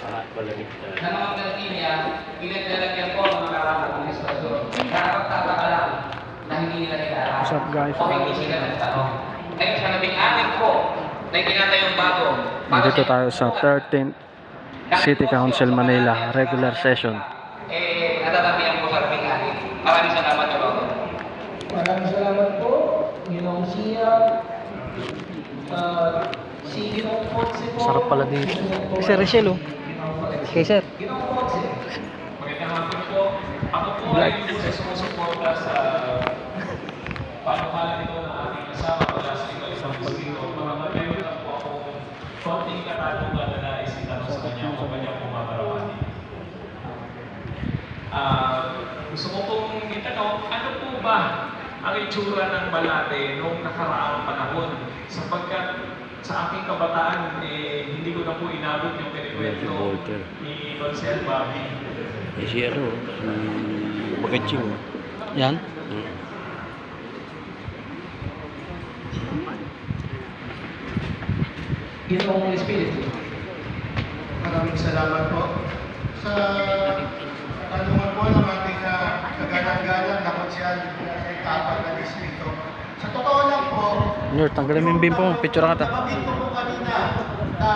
Ng mga Galtinia, pinaglalagyan ko ng mga administrasyon. Nakakataka lang na hindi nila nilalaman. What's up, guys? O hindi sila nagtanong. Ngayon sa labing-anim ko na itinatayong bago. Dito tayo sa 13th City Council Manila regular session. Natatabihan ko sa labing-anim. Maraming salamat na bago. Maraming salamat po, Ginoong Sia, si Ginoong Ponce po. Sarap pala dito. Sir Richelle, oh. Kay sir. Ginoong Ponce. Magandang hapon po. Ako po ay sumusuporta sa panukala nito ng ating kasama mula sa isang dito. Mga meron lang po akong konting katanungan na nais itanong sa kanya kung kanya po mamarapati. Gusto ko pong itanong, ano po ba ang itsura ng Balate noong nakaraang panahon? Sapagkat sa aking kabataan, hindi ko na po inabot yung pinikwento ni Consel Bobby. Si ano, Bagaching. Yan. Ginoong Espiritu. Maraming salamat po sa tanungan po ng ating kagalang-galang na konsyal sa ikapat na distrito. Sa totoo lang po, Nerd, tanggalin mo yung bimpo mo. Picture ka ta. nabanggit ko po kanina na